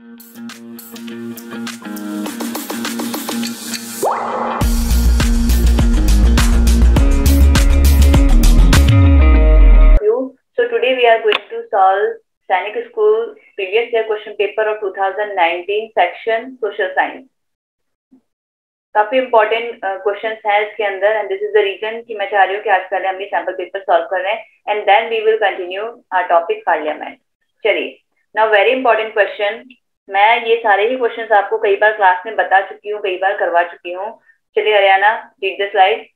So today we are going to solve Sainik School previous year question paper of 2019 section social science. काफी important questions हैं इसके अंदर and this is the reason कि मैं चाह रही हूँ कि आज पहले हम ये सैंपल पेपर सॉल्व कर रहे हैं and then we will continue our topic parliament. चलिए नाउ वेरी इंपॉर्टेंट क्वेश्चन. मैं ये सारे ही क्वेश्चंस आपको कई बार क्लास में बता चुकी हूँ, कई बार करवा चुकी हूँ. चलिए Haryana, read the slide.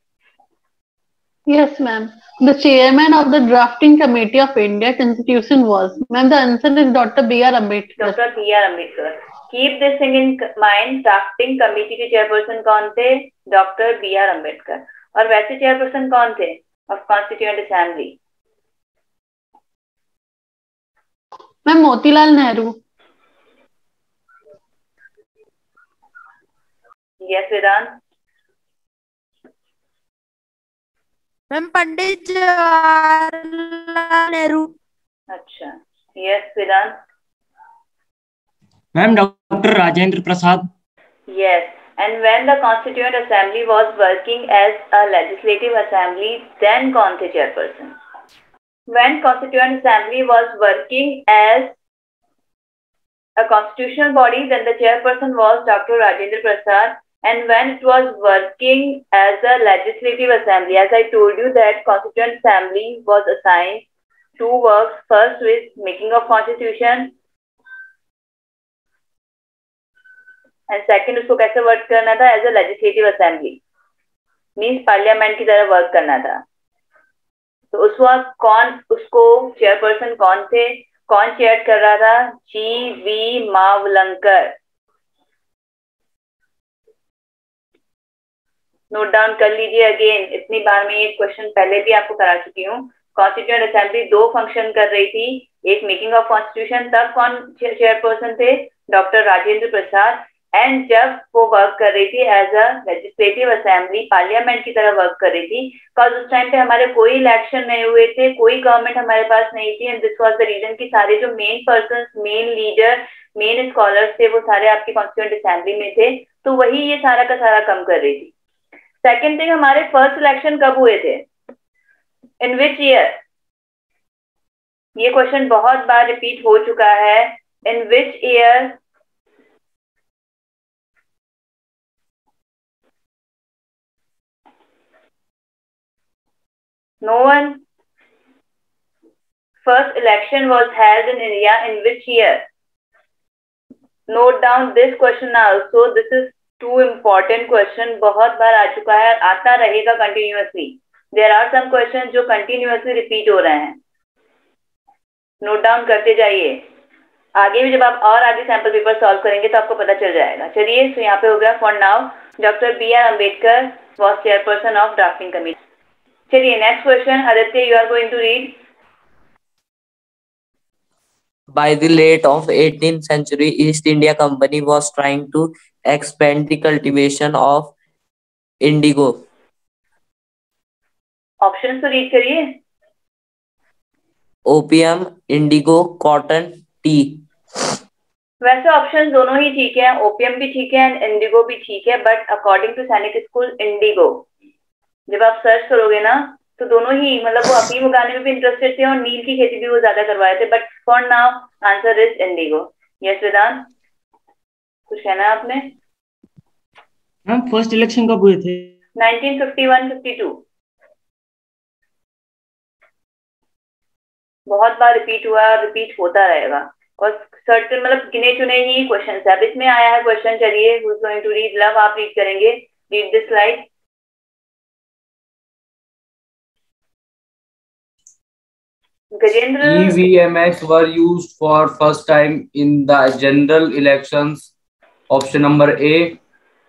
Yes, ma'am. The chairman of the drafting committee of India Constitution was. Ma'am, the answer is Dr. B.R. Ambedkar. Dr. B.R. Ambedkar. Keep this thing in mind. drafting committee के chairperson कौन थे? Dr. B.R. Ambedkar. और वैसे chairperson कौन थे of Constituent Assembly? Ma'am, Motilal Nehru. Yes, Vedant. Ma'am Pandit Jawaharlal Nehru. अच्छा. Yes, Vedant. Ma'am doctor Rajendra Prasad. Yes. And when the Constituent Assembly was working as a legislative assembly, then कौन थे chairperson? When Constituent Assembly was working as a constitutional body, then the chairperson was Dr. Rajendra Prasad. And when it was working as a legislative assembly, as I told you that Constituent Assembly was assigned two works. First with making of constitution and second उसको कैसे work करना था? As a legislative assembly, means parliament की तरह work करना था. तो उस वक्त कौन उसको चेयरपर्सन कौन थे? कौन चेयर कर रहा था? जी.वी. मावलंकर. नोट डाउन कर लीजिए. अगेन इतनी बार मैं ये क्वेश्चन पहले भी आपको करा चुकी हूँ. कॉन्स्टिट्यूएंट असेंबली दो फंक्शन कर रही थी. एक मेकिंग ऑफ कॉन्स्टिट्यूशन, तब कौन चेयरपर्सन थे? Doctor Rajendra Prasad. एंड जब वो वर्क कर रही थी as a legislative assembly, parliament की तरह वर्क कर रही थी, बिकॉज उस टाइम पे हमारे कोई इलेक्शन नहीं हुए थे, कोई गवर्नमेंट हमारे पास नहीं थी. And this was the reason कि सारे जो main person, main leader, main scholars थे वो सारे आपकी कॉन्स्टिट्यूएंट असेंबली में थे. तो वही ये सारा का सारा कम कर रही थी. सेकेंड थिंग, हमारे फर्स्ट इलेक्शन कब हुए थे? इन विच ईयर? ये क्वेश्चन बहुत बार रिपीट हो चुका है. In which year? No one. First election was held in India in which year? Note down this question also. This is too important question. बहुत बार आ चुका है, आता रहेगा continuously. There are some questions जो continuously repeat हो रहे हैं. Note down करते जाइए. आगे भी जब आप और आगे सैंपल पेपर सॉल्व करेंगे तो आपको पता चल जाएगा. चलिए, तो यहाँ पे हो गया. For now doctor B R Ambedkar was chairperson of drafting committee. चलिए next question. Aditya, you are going to read. By the late of 18th century, East India Company was trying to expand the cultivation of indigo. Option तो read करिए. Opium, indigo, cotton, tea. वैसे option दोनों ही ठीक है. Opium भी ठीक है and Indigo भी ठीक है, बट अकॉर्डिंग टू सैनिक स्कूल इंडिगो जब आप सर्च करोगे ना तो दोनों ही, मतलब वो अफीम उगाने में भी इंटरेस्टेड थे और नील की खेती भी वो ज्यादा करवाए थे. But for now answer is indigo. Yes Vedant, कुछ कहना है आपने? मैम फर्स्ट इलेक्शन कब हुए थे? 1951-52. बहुत बार रिपीट हुआ और रिपीट होता रहेगा. और सर्टेन मतलब गिने चुने ही क्वेश्चन है. अब इसमें आया है क्वेश्चन. चलिए, who is going to read? Luv, आप रीड करेंगे. Read this slide. Gajendra. EVMs were used for first time in the general elections. Option number A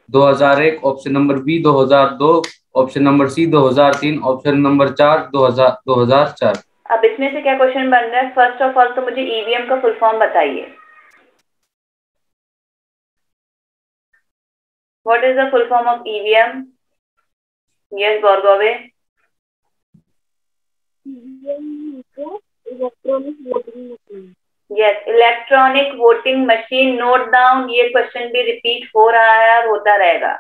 2001, option number B 2002, option number C 2003, option number 4 2004. अब इसमें से क्या question बन रहा है? First of all तो मुझे ईवीएम का फुल फॉर्म बताइए. What is the full form of EVM? Yes गौरगोवे. Electronic voting machine. Yes, electronic voting machine, note down, ये क्वेश्चन भी रिपीट हो रहा है और होता रहेगा।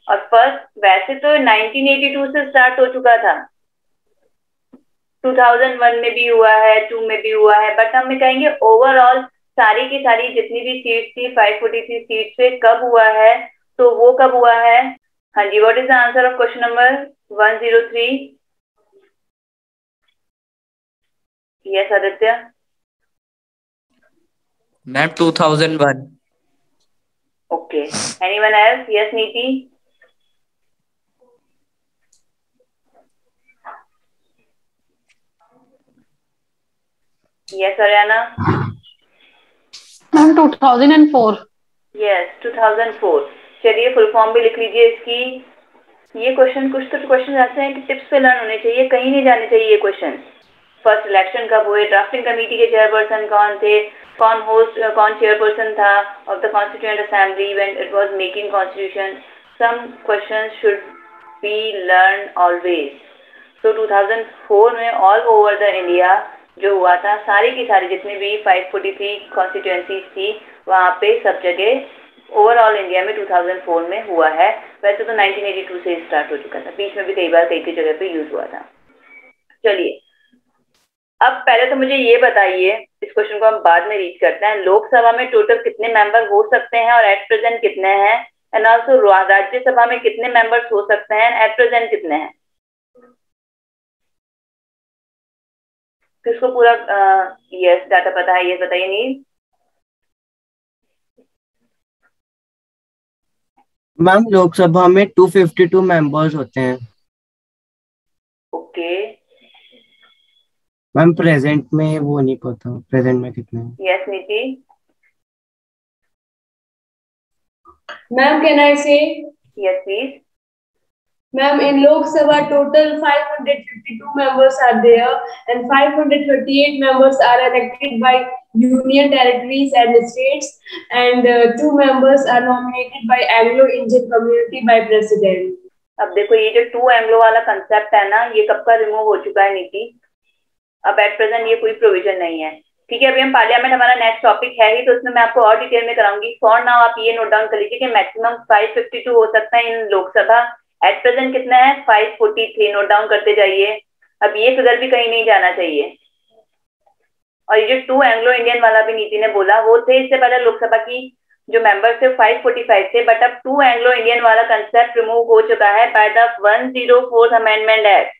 और फर्स्ट वैसे तो 1982 से स्टार्ट हो चुका था, 2001 में भी हुआ है, 2 में भी हुआ है, बट हम कहेंगे ओवरऑल सारी की सारी जितनी भी सीट थी 543 सीट से कब हुआ है, तो वो कब हुआ है? हाँ जी, what is the answer of question number 103? Yes Aditya. Ma'am 2001। Okay, anyone else? Yes Niti. Yes Haryana. Ma'am 2004। Yes 2004। चलिए फुल फॉर्म भी लिख लीजिए इसकी। ये क्वेश्चन, कुछ तो क्वेश्चन ऐसे हैं कि टिप्स पे लर्न होने चाहिए, कहीं नहीं जाने चाहिए ये क्वेश्चन। फर्स्ट इलेक्शन कब हुए, ड्राफ्टिंग कमेटी के चेयरपर्सन कौन थे, कौन होस्ट, कौन चेयरपर्सन था of the constituent assembly when it was making constitution. Some questions should be learn always. तो 2004 में ऑल ओवर द इंडिया जो हुआ था, सारी की सारी जितनी भी 543 कॉन्स्टिट्यूएंसीज थी वहाँ पे सब जगह ओवरऑल इंडिया में 2004 में हुआ है। वैसे तो 1982 से स्टार्ट हो चुका था, बीच में भी कई बार कई जगह पे यूज हुआ था। चलिए अब पहले तो मुझे ये बताइए, इस क्वेश्चन को हम बाद में रीच करते हैं, लोकसभा में टोटल कितने मेंबर हो सकते हैं और एट प्रेजेंट कितने हैं, एंड ऑल्सो राज्यसभा में कितने मेंबर्स हो सकते हैं, एट प्रेजेंट कितने हैं? किसको पूरा यस डाटा पता है, ये बताइए नील। मैम लोकसभा में 252 मेंबर्स होते हैं। ओके मैम प्रेजेंट में वो नहीं पता, प्रेजेंट में कितने हैं। यस नीति। Ma'am, can I say? Yes please. Ma'am, in Lok Sabha, total 552 members are there, and 538 members are elected by union territories and states, and 2 members are nominated by Anglo-Indian community by president. अब देखो ये जो 2 Anglo वाला concept है ना, ये कब का रिमूव हो चुका है नीति? अब एट प्रेजेंट ये कोई प्रोविजन नहीं है। ठीक है, अभी हम पार्लियामेंट, हमारा नेक्स्ट टॉपिक है ही, तो उसमें मैं आपको और डिटेल में कराऊंगी। फॉर नाउ आप ये नोट डाउन कर लीजिए कि मैक्सिमम 552 हो सकता है इन लोकसभा। एट प्रेजेंट कितना है? 543। नोट डाउन करते जाइए, अब ये फिगर भी कहीं नहीं जाना चाहिए। और ये जो 2 एंग्लो इंडियन वाला भी नीति ने बोला, वो थे इससे पहले लोकसभा की जो मेंबर थे 545 थे, बट अब 2 एंग्लो इंडियन वाला कंसेप्ट रिमूव हो चुका है by the 104th amendment act.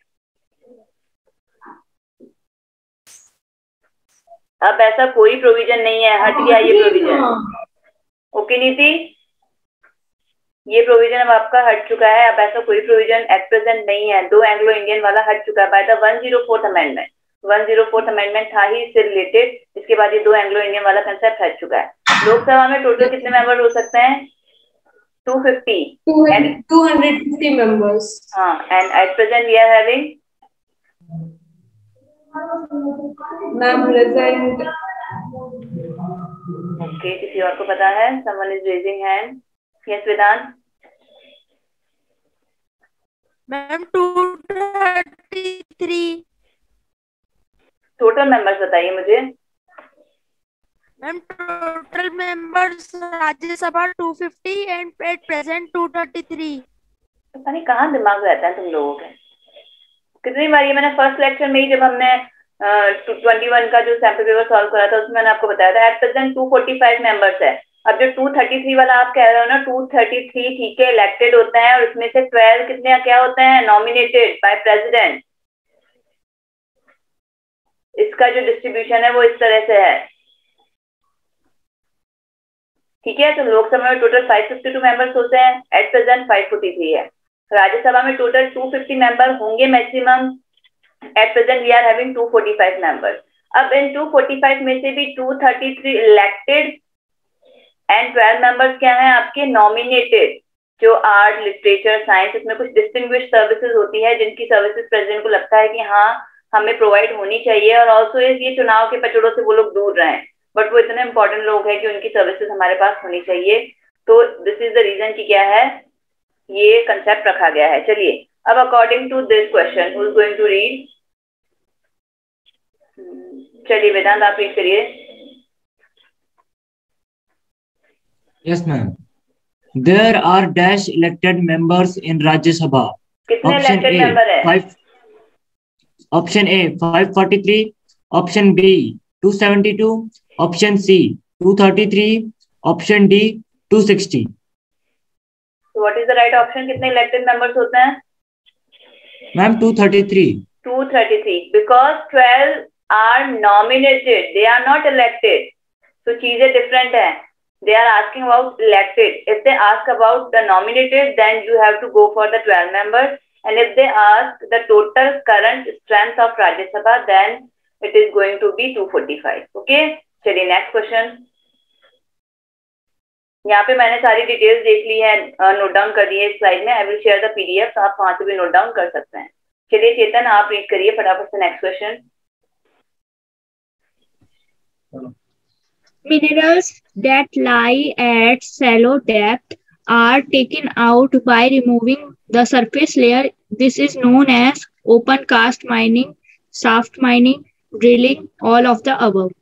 अब ऐसा कोई प्रोविजन नहीं है, हट गया ये प्रोविजन। ओके नीति, ये प्रोविजन अब आपका हट चुका है, अब ऐसा कोई प्रोविजन एट प्रेजेंट नहीं है। 2 एंग्लो इंडियन वाला हट चुका है by the 104th amendment. 104th amendment था ही इससे रिलेटेड, इसके बाद ये 2 एंग्लो इंडियन वाला कंसेप्ट हट चुका है। लोकसभा में टोटल कितने मेंबर हो सकते हैं? 250 and 250 members. हाँ, and at present we are having Ma'am, present. Okay, किसी और को पता है? Someone is raising hand. Yes Vedant. Ma'am 233। Total members बताइए मुझे। Ma'am total members Rajya Sabha 250 and at present 233। पता नहीं कहाँ दिमाग रहता है तुम लोगों के। कितनी बार ये मैंने फर्स्ट लेक्चर में ही जब हमने 21 का जो सैंपल पेपर सॉल्व करा था उसमें मैंने आपको बताया था एट प्रेजेंट 245 मेंबर्स है। अब जो 233 वाला आप कह रहे हो ना, 233 ठीक है इलेक्टेड होते हैं, और उसमें से 12 कितने क्या होते हैं? Nominated by president. इसका जो डिस्ट्रीब्यूशन है वो इस तरह से है। ठीक है, तो लोकसभा में टोटल 552 मेंबर्स होते हैं, एट प्रेजेंट 543 है। राज्यसभा में टोटल 250 मेंबर होंगे maximum, at present we are having 245 members. अब इन 245 में से भी 233 इलेक्टेड एंड 12 मेंबर्स क्या हैं आपके? नॉमिनेटेड। जो आर्ट, लिटरेचर, साइंस, इसमें कुछ डिस्टिंग्विश सर्विसेज होती है जिनकी सर्विसेज प्रेसिडेंट को लगता है कि हाँ हमें प्रोवाइड होनी चाहिए, और ऑल्सो ये चुनाव के पचड़ों से वो लोग दूर रहें, बट वो इतने इंपॉर्टेंट लोग हैं कि उनकी सर्विसेज हमारे पास होनी चाहिए। तो दिस इज द रीजन कि क्या है, ये कंसेप्ट रखा गया है। चलिए अब according to this question who is going to read? चलिए वेदांत आप रीड करिए। Yes, ma'am. There are dash elected members in Rajya Sabha. कितने Option इलेक्टेड A मेंबर है? 5. Option A 543. Option B 272. Option C 233. Option D 260. What is the right option? कितने elected members होते हैं? Ma'am, 233. 233 because 12 are nominated, they are not elected. So चीजें different हैं. They are asking about elected. If they ask about the nominated, then you have to go for the 12 members. And if they ask the total current strength of Rajya Sabha, then it is going to be 245. Okay? चलिए next question. यहाँ पे मैंने सारी details देख ली है, note down कर दी है slide में. I will share the PDF, आप वहां से भी नोट डाउन कर सकते हैं. चलिए चेतन, आप रीड करिए फटाफट से next question. Minerals that lie at shallow depth are taken out by removing the surface layer. This is known as open cast mining, shaft mining, drilling, all of the above.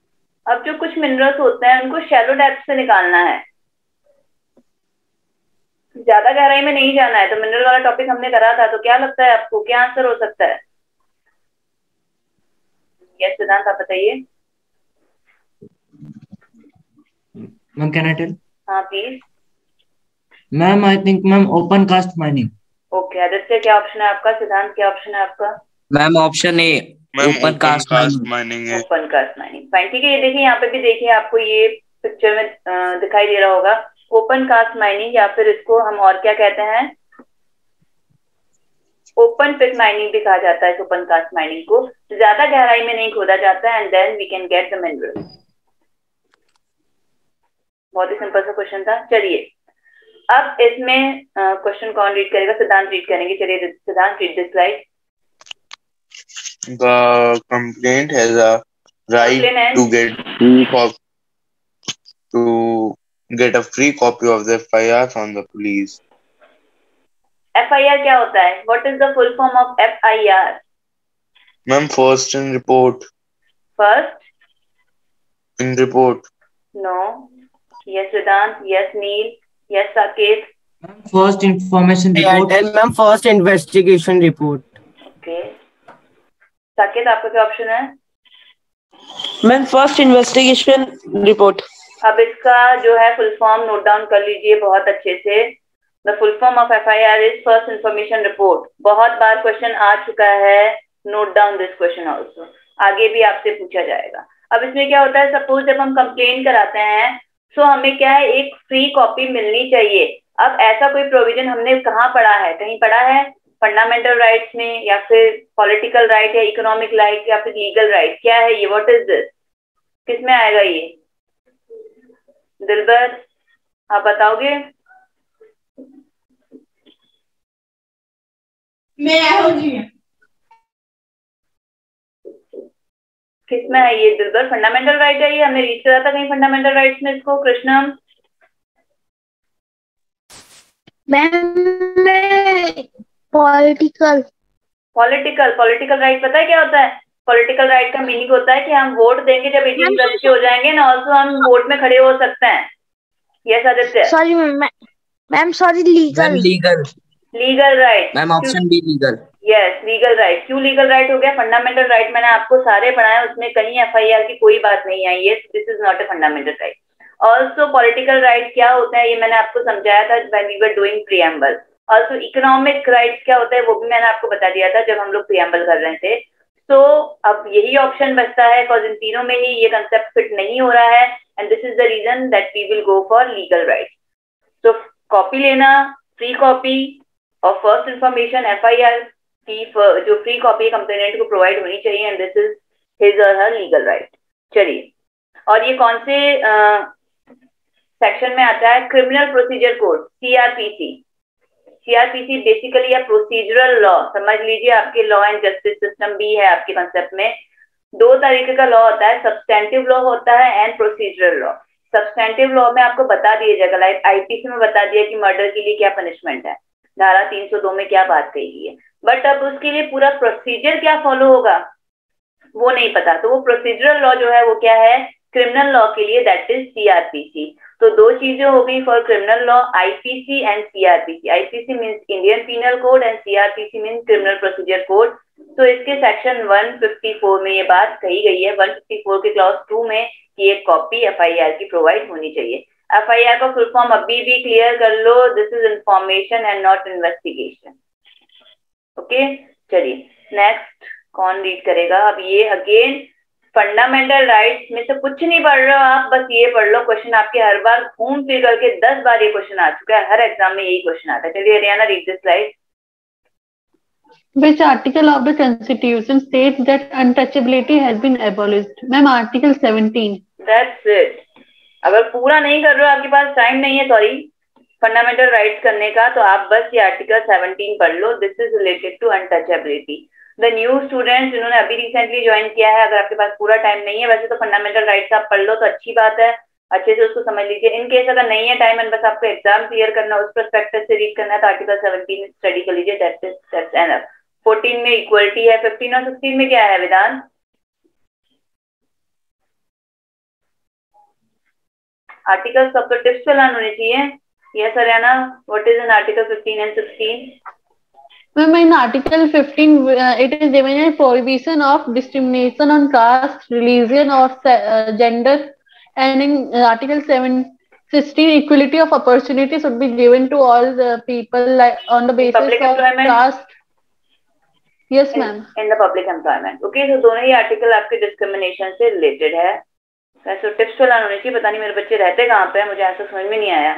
अब जो कुछ minerals होते हैं उनको shallow depth से निकालना है, ज्यादा गहराई में नहीं जाना है. तो मिनरल वाला टॉपिक हमने करा था, तो क्या लगता है आपको क्या आंसर हो सकता है? यस सिद्धांत, आप बताइए. Ma'am, can I tell? हाँ please. Ma'am, I think ma'am open cast mining. Okay Aditya, क्या ऑप्शन है आपका? सिद्धांत, क्या ऑप्शन है आपका? Ma'am option A open cast mining है. Open cast mining. फाइन, ठीक है. ये देखिए, यहाँ पे भी देखिए, आपको ये पिक्चर में दिखाई दे रहा होगा ओपन कास्ट माइनिंग, या फिर इसको हम और क्या कहते हैं, ओपन पिट माइनिंग भी कहा जाता है. ओपन कास्ट माइनिंग को ज्यादा गहराई में नहीं खोदा जाता है, and then we can get the mineral. बहुत ही सिंपल सा क्वेश्चन था. चलिए अब इसमें क्वेश्चन कौन रीड करेगा? सिद्धांत रीड करेंगे. चलिए सिद्धांत, read this slide. The complainant has a right to get a free copy of the FIR from the police. FIR क्या होता है? What is the full form of FIR? Ma'am, first in report. First in report. No. Yes Vedant. Yes Neil. Yes Saket. First information report. And ma'am, first investigation report. Okay. Saket, आपका क्या option है? Ma'am first investigation report. अब इसका जो है full form note down कर लीजिए बहुत अच्छे से. The full form of FIR is first information report. बहुत बार क्वेश्चन आ चुका है, note down this question also. आगे भी आपसे पूछा जाएगा. अब इसमें क्या होता है, सपोज जब हम कंप्लेन कराते हैं तो हमें क्या है, एक फ्री कॉपी मिलनी चाहिए. अब ऐसा कोई प्रोविजन हमने कहाँ पढ़ा है? कहीं पढ़ा है फंडामेंटल राइट्स में, या फिर पॉलिटिकल राइट, या इकोनॉमिक राइट, या फिर लीगल राइट? क्या है ये? What is this? किस में आएगा ये? दिलबर, आप बताओगे? किस में है ये दिलबर? फंडामेंटल राइट है ये? हमने रीच करा था कहीं फंडामेंटल राइट्स में इसको? कृष्णम, पॉलिटिकल राइट पता है क्या होता है? पॉलिटिकल राइट का मीनिंग होता है कि हम वोट देंगे जब 18 प्लस के हो जाएंगे ना, ऑल्सो हम वोट में खड़े हो सकते हैं. Yes Aditya. Sorry ma'am, sorry, legal right. Ma'am option be legal. Yes legal right. क्यों लीगल राइट हो गया? फंडामेंटल राइट मैंने आपको सारे पढ़ाए, उसमें कहीं FIR की कोई बात नहीं आई है. This is not a fundamental right. Also political right क्या होता है ये मैंने आपको समझाया था when we were doing preamble. Also economic rights क्या होता है वो भी मैंने आपको बता दिया था जब हम लोग प्रीएम्बल कर रहे थे. तो अब यही ऑप्शन बचता है, बिकॉज इन तीनों में ही ये कंसेप्ट फिट नहीं हो रहा है, and this is the reason that we will go for legal right. तो कॉपी लेना, फ्री कॉपी और फर्स्ट इंफॉर्मेशन FIR की जो फ्री कॉपी कंप्लेनेंट को प्रोवाइड होनी चाहिए, एंड दिस इज हिज और हर लीगल राइट. चलिए, और ये कौन से सेक्शन में आता है? Criminal procedure code, CRPC. CRPC basically है प्रोसीजरल लॉ. समझ लीजिए, आपके लॉ एंड जस्टिस सिस्टम भी है आपके कंसेप्ट में. दो तरीके का लॉ होता है, सब्सटेंटिव लॉ होता है and procedural law. Substantive law में आपको बता दिया जाएगा, लाइक IPC में बता दिया कि मर्डर के लिए क्या पनिशमेंट है, धारा 302 में क्या बात कही गई है. बट अब उसके लिए पूरा प्रोसीजर क्या फॉलो होगा वो नहीं पता. तो वो प्रोसीजरल लॉ जो है वो क्या है क्रिमिनल लॉ के लिए, दैट इज CRPC. तो दो चीजें हो गई for criminal law, IPC and CrPC. IPC means Indian penal code and CrPC means criminal procedure code. तो इसके सेक्शन 154 में ये बात कही गई है, 154 के क्लॉज 2 में, कि एक कॉपी एफआईआर की प्रोवाइड होनी चाहिए। एफआईआर का फुल फॉर्म अभी भी क्लियर कर लो, this is information and not investigation. Okay, चलिए नेक्स्ट कौन रीड करेगा। अब ये अगेन फंडामेंटल राइट्स में से कुछ नहीं पढ़ रहे हो आप, बस ये पढ़ लो। क्वेश्चन आपके हर बार घूम फिर करके 10 बार ये क्वेश्चन आ चुका है, हर एग्जाम में यही क्वेश्चन आता है। चलिए Haryana read this slide. Which article of the Constitution states that untouchability has been abolished? Ma'am, Article 17. That's it. अगर पूरा नहीं कर रहे हो, आपके पास टाइम नहीं है सॉरी फंडामेंटल राइट्स करने का, तो आप बस ये आर्टिकल 17 पढ़ लो। This is related to untouchability. The new students जिन्होंने अभी रिसेंटली ज्वाइन किया है, अगर आपके पास पूरा टाइम नहीं है, वैसे तो फंडामेंटल राइट्स आप पढ़ लो तो अच्छी बात है, अच्छे से उसको समझ लीजिए। इन केस अगर नहीं है टाइम एंड बस आपको एग्जाम क्लियर करना, उस पर्सपेक्टिव से रीड करना है, तो आर्टिकल 17 स्टडी कर लीजिए, दैट्स एनफ। 14 में इक्वलिटी है, 15 और 16 में क्या है विधान? आर्टिकल्स सब तो टिप्स पे लर्न होने चाहिए। Yes Haryana, what is in article 15 and 16? Ma'am, in Article 15, it is given a prohibition of discrimination on caste, religion, or gender, and in Article 16, equality of opportunity should be given to all the people, like on the basis public of employment? caste. Yes, ma'am. In the public employment. Okay, तो दोनों ही article आपके discrimination से related है। वैसे tips तो learn होनी चाहिए, पता नहीं मेरे बच्चे रहते कहाँ पे है, मुझे ऐसा समझ में नहीं आया।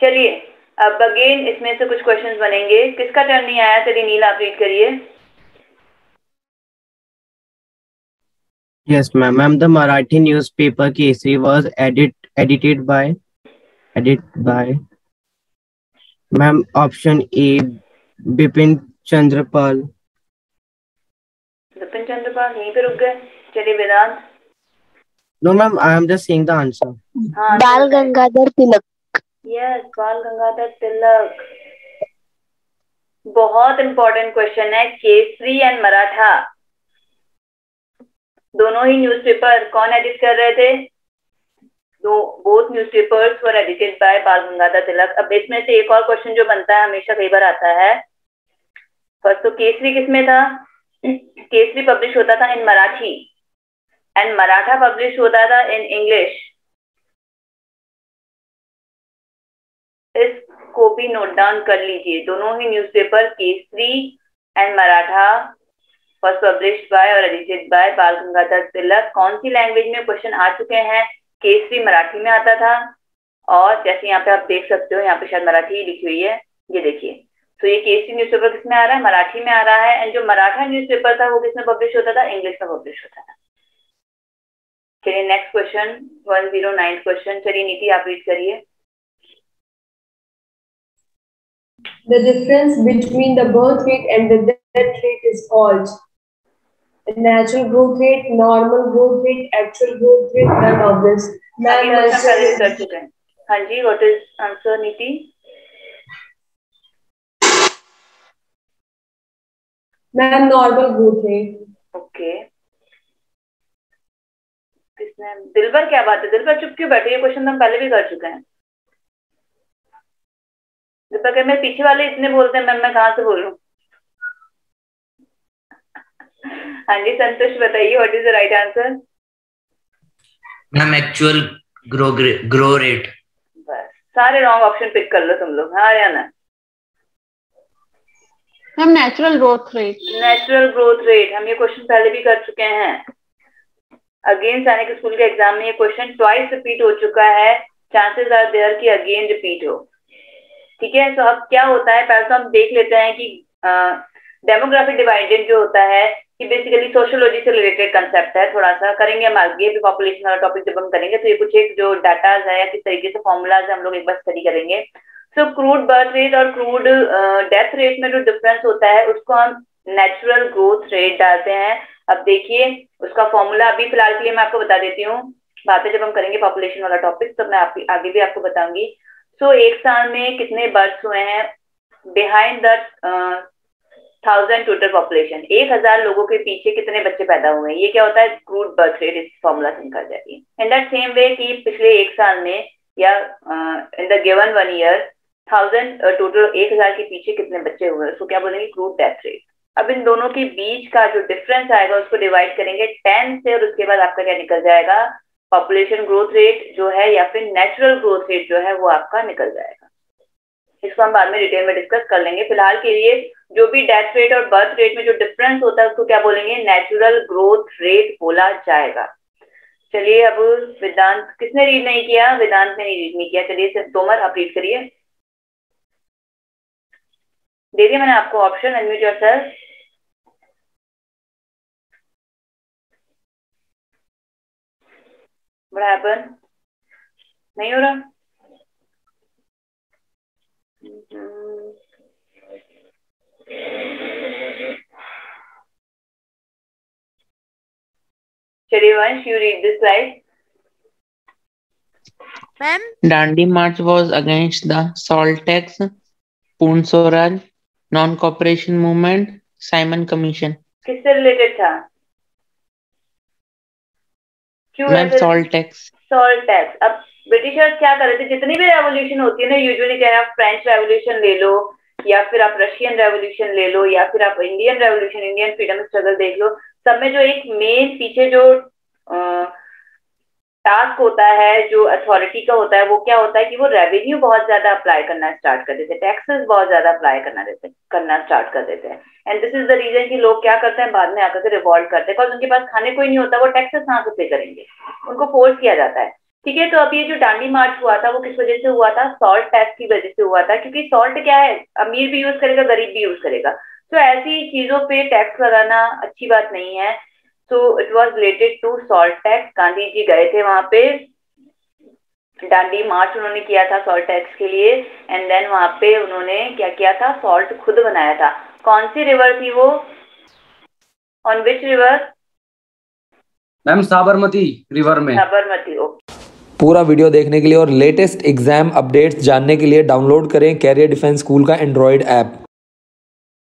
चलिए अब अगेन इसमें से कुछ क्वेश्चंस बनेंगे। किसका टर्न नहीं आया? चलिए नील आप रीड करिए। Yes, ma'am. Ma'am, the Marathi newspaper Kesari was edited by ma'am, option A, Bipin Chandrapal. Bipin Chandrapal, यहीं पे रुक गए। चलिए वेदांत। No, ma'am, I am just saying the answer. हाँ, बाल गंगाधर तिलक। यस, बाल गंगाधर तिलक। बहुत इंपॉर्टेंट क्वेश्चन है। केसरी एंड मराठा दोनों ही न्यूज़पेपर कौन एडिट कर रहे थे? Both newspapers were edited by Bal Gangadhar तिलक। अब इसमें से एक और क्वेश्चन जो बनता है, हमेशा कई बार आता है। फर्स्ट तो केसरी किसमें था? केसरी पब्लिश होता था इन मराठी एंड मराठा पब्लिश होता था इन इंग्लिश। इसको भी नोट डाउन कर लीजिए। दोनों ही newspaper Kesari and Maratha first published by और एडिटेड बाय बाल गंगाधर तिलक। कौन सी लैंग्वेज में क्वेश्चन आ चुके हैं? केसरी मराठी में आता था, और जैसे यहाँ पे आप देख सकते हो, यहाँ पे शायद मराठी ही लिखी हुई है, ये देखिए। तो ये केसरी न्यूज़पेपर किसमें आ रहा है? मराठी में आ रहा है। एंड जो मराठा न्यूज़पेपर था वो किसमें पब्लिश होता था? इंग्लिश में पब्लिश होता था। चलिए नेक्स्ट क्वेश्चन, 109 क्वेश्चन। चलिए नीति आप रीड करिए। The difference between the birth rate and the death rate is called natural growth rate, normal growth rate, actual growth rate, none of this. Ma'am, कर चुके हैं। हाँ जी, व्हाट इज आंसर नीति? Ma'am, normal growth rate. Okay, किसने? दिलबर, क्या बात है दिलबर, चुप क्यों बैठे? ये क्वेश्चन हम पहले भी कर चुके हैं। दिलबर कह, मैं पीछे वाले इतने बोलते हैं मैम, मैं कहाँ से बोलूं? हाँ जी संतोष, बताइए what is the right answer? Ma'am, actual grow rate. बस सारे रॉन्ग ऑप्शन पिक कर लो तुम लोग। हाँ Haryana? Ma'am, natural growth rate. Natural growth rate, हम ये क्वेश्चन पहले भी कर चुके हैं। अगेन सैनिक स्कूल के एग्जाम में ये क्वेश्चन ट्वाइस रिपीट हो चुका है। चांसेस आर देयर कि अगेन रिपीट हो। ठीक है, तो अब क्या होता है, पहले तो हम देख लेते हैं कि डेमोग्राफिक डिवाइडेड जो होता है कि बेसिकली सोशियोलॉजी से रिलेटेड कंसेप्ट है। थोड़ा सा करेंगे हम आगे भी, पॉपुलेशन वाला टॉपिक जब हम करेंगे तो ये कुछ एक जो डाटाज है या किस तरीके से फॉर्मूलाज है हम लोग एक बार स्टडी करेंगे। सो क्रूड बर्थ रेट और क्रूड डेथ रेट में जो डिफरेंस होता है उसको हम नेचुरल ग्रोथ रेट डालते हैं। अब देखिए उसका फॉर्मूला अभी फिलहाल के लिए मैं आपको बता देती हूँ, बातें जब हम करेंगे पॉपुलेशन वाला टॉपिक तो मैं आगे भी आपको बताऊंगी। सो एक साल में कितने बर्थ हुए हैं बिहाइंड द 1000 टोटल पॉपुलेशन, 1000 लोगों के पीछे कितने बच्चे पैदा हुए हैं, ये क्या होता है क्रूड बर्थ रेट, इस फॉर्मूला से निकल जाती है। इन दैट सेम वे कि पिछले एक साल में या in the given 1 year 1000 total 1000 के पीछे कितने बच्चे हुए, उसको क्या बोलेंगे, क्रूड डेथ रेट। अब इन दोनों के बीच का जो डिफरेंस आएगा उसको डिवाइड करेंगे 10 से, और उसके बाद आपका क्या निकल जाएगा, पॉपुलेशन ग्रोथ रेट जो है या फिर नेचुरल ग्रोथ रेट जो है वो आपका निकल जाएगा। इसको हम बाद में डिटेल में डिस्कस कर लेंगे। फिलहाल के लिए जो भी डेथ रेट और बर्थ रेट में जो डिफरेंस होता है उसको क्या बोलेंगे, नेचुरल ग्रोथ रेट बोला जाएगा। चलिए अब वेदांत, किसने रीड नहीं किया, वेदांत ने रीड नहीं किया, चलिए सिर्फ तोमर आप रीड करिए। दे दिया मैंने आपको option, unmute yourself. What happened? नहीं हो रहा? चलिए वंश, you read this slide. Ma'am, Dandi March was against the salt tax, Poon Swaraj, non-cooperation movement, Simon Commission. किससे रिलेटेड था? Ma'am salt tax. Salt tax. अब ब्रिटिशर्स क्या कर रहे थे, जितनी भी रेवोल्यूशन होती है ना, यूजुअली चाहे आप फ्रेंच रेवोल्यूशन ले लो या फिर आप रशियन रेवोल्यूशन ले लो या फिर आप Indian revolution, Indian freedom struggle देख लो, सब में जो एक मेन पीछे जो टास्क होता है, जो अथॉरिटी का होता है, वो क्या होता है कि वो रेवेन्यू बहुत ज्यादा अप्लाई करना स्टार्ट कर देते हैं, टैक्सेस बहुत ज्यादा अप्लाई करना स्टार्ट कर देते हैं। And this is the reason कि लोग क्या करते हैं, बाद में आकर के रिवॉल्ट करते हैं, बिकॉज उनके पास खाने कोई नहीं होता, वो टैक्सेस कहाँ से पे करेंगे, उनको फोर्स किया जाता है। ठीक है, तो अब ये जो दांडी मार्च हुआ था वो किस वजह से हुआ था, सॉल्ट टैक्स की वजह से हुआ था, क्योंकि सॉल्ट क्या है, अमीर भी यूज करेगा, गरीब भी यूज करेगा, तो ऐसी चीजों पे टैक्स लगाना अच्छी बात नहीं है। So it was related to salt tax. Gandhi ji गए थे वहां पे, दांडी मार्च उन्होंने किया था सॉल्ट टैक्स के लिए, एंड देन वहां पे उन्होंने क्या किया था, सॉल्ट खुद बनाया था। कौन सी रिवर थी वो, on which river? Ma'am Sabarmati river में। साबरमती, ओके। पूरा वीडियो देखने के लिए और लेटेस्ट एग्जाम अपडेट्स जानने के लिए डाउनलोड करें कैरियर डिफेंस स्कूल का एंड्रॉयड ऐप।